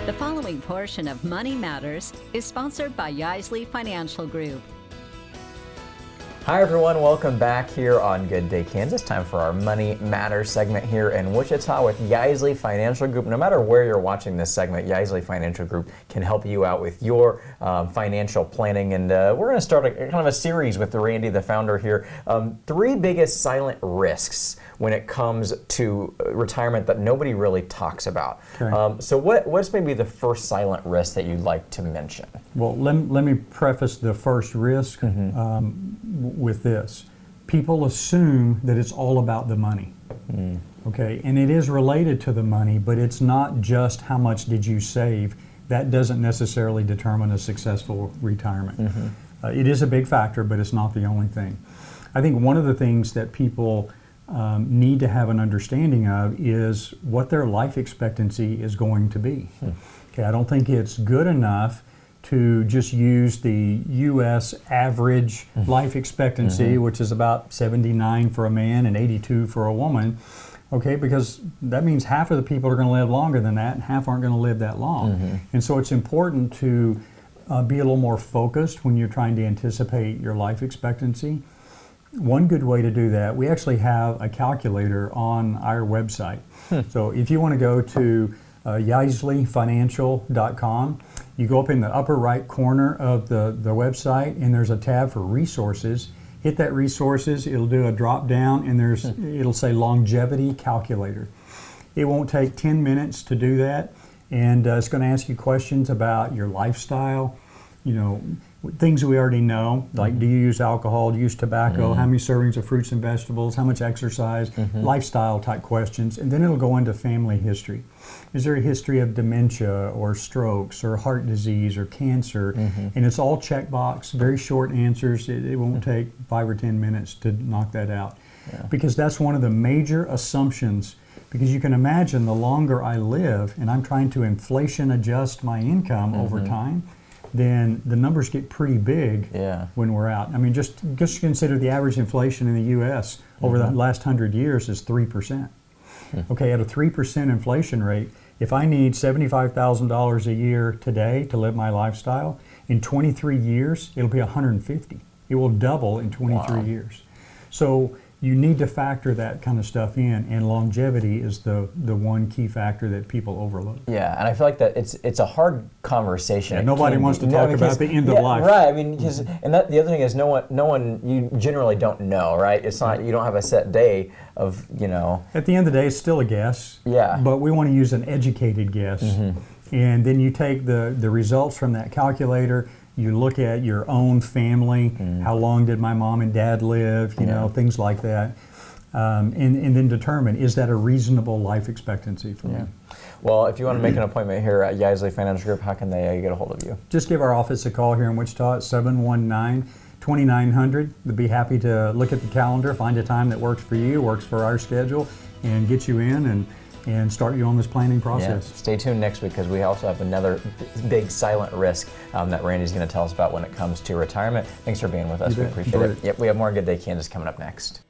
The following portion of Money Matters is sponsored by Yeisley Financial Group. Hi everyone, welcome back here on Good Day Kansas. Time for our Money Matters segment here in Wichita with Yeisley Financial Group. No matter where you're watching this segment, Yeisley Financial Group can help you out with your financial planning. And we're going to start kind of a series with Randy, the founder here. 3 biggest silent risks when it comes to retirement that nobody really talks about. Okay. So what's maybe the first silent risk that you'd like to mention? Well, let me preface the first risk with this. People assume that it's all about the money. Okay, and it is related to the money, but it's not just how much did you save. That doesn't necessarily determine a successful retirement. It is a big factor, but it's not the only thing. I think one of the things that people need to have an understanding of is what their life expectancy is going to be. Okay, I don't think it's good enough to just use the U.S. average life expectancy, which is about 79 for a man and 82 for a woman, okay, because that means half of the people are going to live longer than that and half aren't going to live that long. And so it's important to be a little more focused when you're trying to anticipate your life expectancy. One good way to do that, we actually have a calculator on our website. So if you want to go to yeisleyfinancial.com, you go up in the upper right corner of the website and there's a tab for resources. Hit that resources, it'll do a drop down and it'll say longevity calculator. It won't take 10 minutes to do that, and it's going to ask you questions about your lifestyle, you know, things we already know, like do you use alcohol, do you use tobacco, how many servings of fruits and vegetables, how much exercise, lifestyle type questions, and then it'll go into family history. Is there a history of dementia or strokes or heart disease or cancer? And it's all checkbox, very short answers. It won't take 5 or 10 minutes to knock that out. Because that's one of the major assumptions, because you can imagine the longer I live and I'm trying to inflation adjust my income over time, then the numbers get pretty big when we're out. I mean, just consider the average inflation in the U.S. over the last 100 years is 3%. Okay, at a 3% inflation rate, if I need $75,000 a year today to live my lifestyle, in 23 years, it'll be $150,000. It will double in 23 years. So you need to factor that kind of stuff in, and longevity is the one key factor that people overlook. Yeah, and I feel like that it's a hard conversation. Yeah, nobody wants to talk about the end of life. Right. I mean, and that the other thing is no one you generally don't know, right? It's not, you don't have a set day of, you know. At the end of the day, it's still a guess. Yeah. But we want to use an educated guess, and then you take the results from that calculator. You look at your own family, how long did my mom and dad live, you know, things like that, and then determine, is that a reasonable life expectancy for me? Well, if you want to make an appointment here at Yeisley Financial Group, how can they get a hold of you? Just give our office a call here in Wichita at 719-2900. We'd be happy to look at the calendar, find a time that works for you, works for our schedule, and get you in and start you on this planning process. Yeah. Stay tuned next week, because we also have another big silent risk that Randy's going to tell us about when it comes to retirement. Thanks for being with us. We appreciate it. Yep, we have more Good Day Kansas coming up next.